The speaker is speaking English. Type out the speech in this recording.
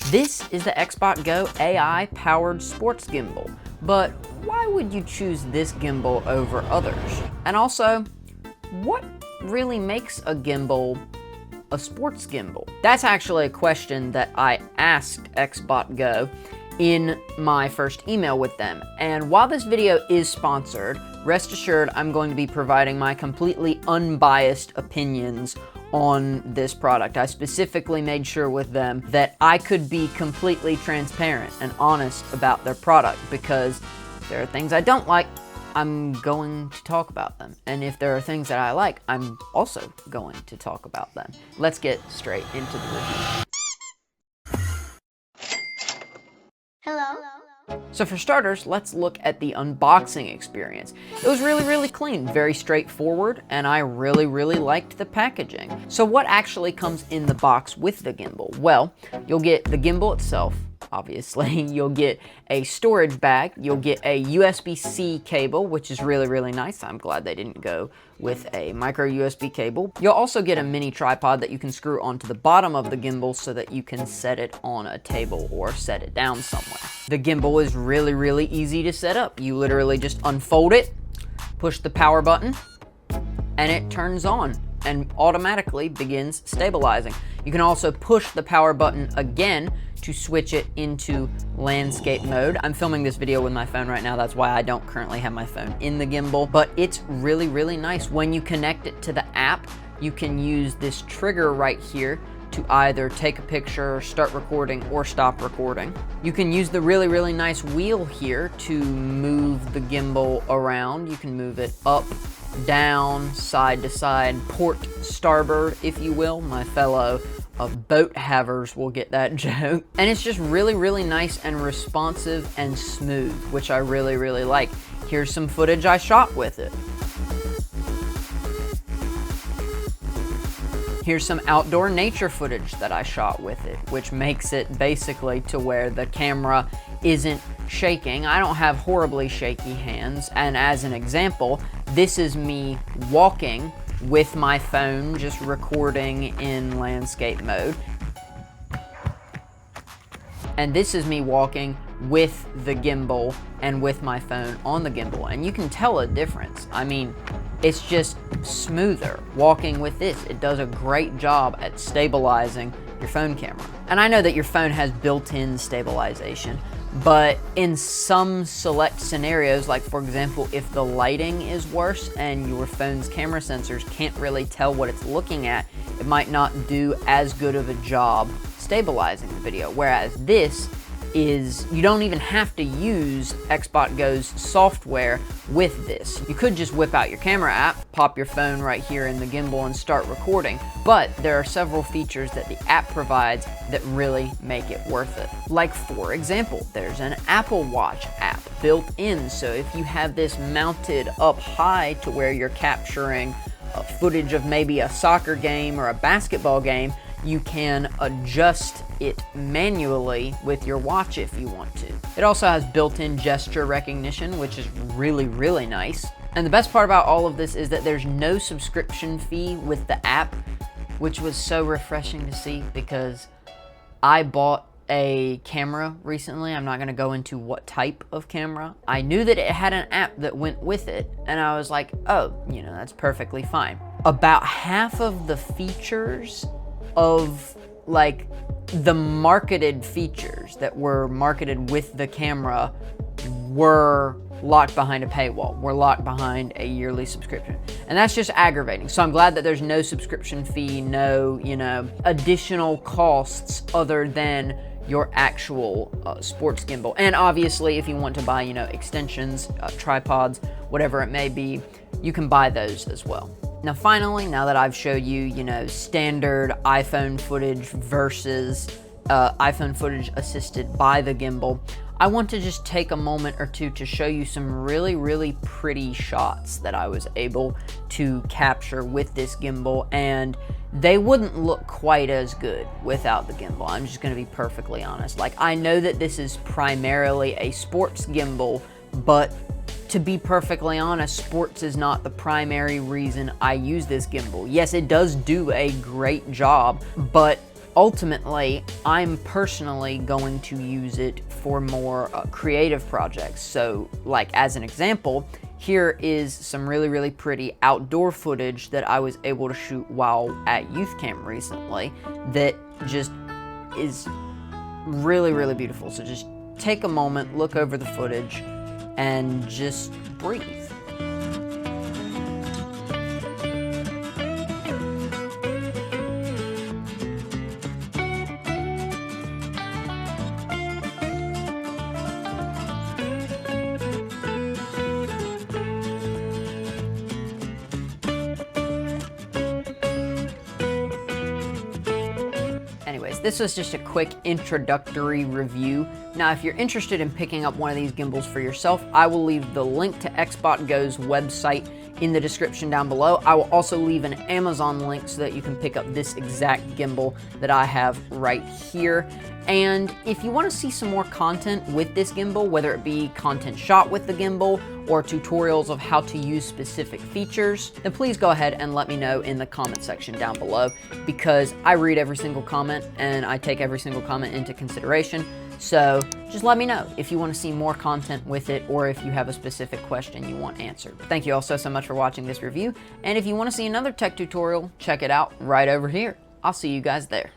This is the XbotGo AI-powered Sports Gimbal, but why would you choose this gimbal over others? And also, what really makes a gimbal a sports gimbal? That's actually a question that I asked XbotGo in my first email with them. And while this video is sponsored, rest assured I'm going to be providing my completely unbiased opinions on this product. I specifically made sure with them that I could be completely transparent and honest about their product, because there are things I don't like, I'm going to talk about them. And if there are things that I like, I'm also going to talk about them. Let's get straight into the review. Hello? So for starters, let's look at the unboxing experience. It was really clean, very straightforward, and I really liked the packaging. So what actually comes in the box with the gimbal? Well, you'll get the gimbal itself, obviously. You'll get a storage bag. You'll get a USB-C cable, which is really nice. I'm glad they didn't go with a micro USB cable. You'll also get a mini tripod that you can screw onto the bottom of the gimbal so that you can set it on a table or set it down somewhere. The gimbal is really easy to set up. You literally just unfold it, push the power button, and it turns on and automatically begins stabilizing. You can also push the power button again to switch it into landscape mode. I'm filming this video with my phone right now, that's why I don't currently have my phone in the gimbal, but it's really nice. When you connect it to the app, you can use this trigger right here to either take a picture, start recording, or stop recording. You can use the really nice wheel here to move the gimbal around. You can move it up, down, side to side, port starboard, if you will. My fellow boat havers will get that joke. And it's just really nice and responsive and smooth, which I really like. Here's some footage I shot with it. Here's some outdoor nature footage that I shot with it, which makes it basically to where the camera isn't shaking. I don't have horribly shaky hands, and as an example, this is me walking with my phone, just recording in landscape mode. And this is me walking with the gimbal and with my phone on the gimbal, and you can tell a difference. I mean, it's just smoother walking with this. It does a great job at stabilizing your phone camera. And I know that your phone has built-in stabilization, but in some select scenarios, like for example, if the lighting is worse and your phone's camera sensors can't really tell what it's looking at, it might not do as good of a job stabilizing the video. Whereas this is, you don't even have to use XbotGo's software with this. You could just whip out your camera app, pop your phone right here in the gimbal and start recording, but there are several features that the app provides that really make it worth it. Like for example, there's an Apple Watch app built in, so if you have this mounted up high to where you're capturing footage of maybe a soccer game or a basketball game, you can adjust it manually with your watch if you want to. It also has built-in gesture recognition, which is really nice. And the best part about all of this is that there's no subscription fee with the app, which was so refreshing to see, because I bought a camera recently. I'm not going to go into what type of camera. I knew that it had an app that went with it, and I was like, oh, you know, that's perfectly fine. About half of the features of like the marketed features that were marketed with the camera were locked behind a paywall, were locked behind a yearly subscription. And that's just aggravating. So I'm glad that there's no subscription fee, no, you know, additional costs other than your actual sports gimbal. And obviously, if you want to buy, you know, extensions, tripods, whatever it may be, you can buy those as well. Now finally, now that I've showed you, you know, standard iPhone footage versus iPhone footage assisted by the gimbal, I want to just take a moment or two to show you some really pretty shots that I was able to capture with this gimbal, and they wouldn't look quite as good without the gimbal. I'm just going to be perfectly honest. Like, I know that this is primarily a sports gimbal, but to be perfectly honest, sports is not the primary reason I use this gimbal. Yes, it does do a great job, but ultimately, I'm personally going to use it for more creative projects. So, like as an example, here is some really pretty outdoor footage that I was able to shoot while at youth camp recently that just is really beautiful. So just take a moment, look over the footage, and just breathe. Anyways, this was just a quick introductory review. Now, if you're interested in picking up one of these gimbals for yourself, I will leave the link to XbotGo's website in the description down below. I will also leave an Amazon link so that you can pick up this exact gimbal that I have right here. And if you want to see some more content with this gimbal, whether it be content shot with the gimbal or tutorials of how to use specific features, then please go ahead and let me know in the comment section down below, because I read every single comment and I take every single comment into consideration. So just let me know if you want to see more content with it, or if you have a specific question you want answered. Thank you all so much for watching this review, and if you want to see another tech tutorial, check it out right over here. I'll see you guys there.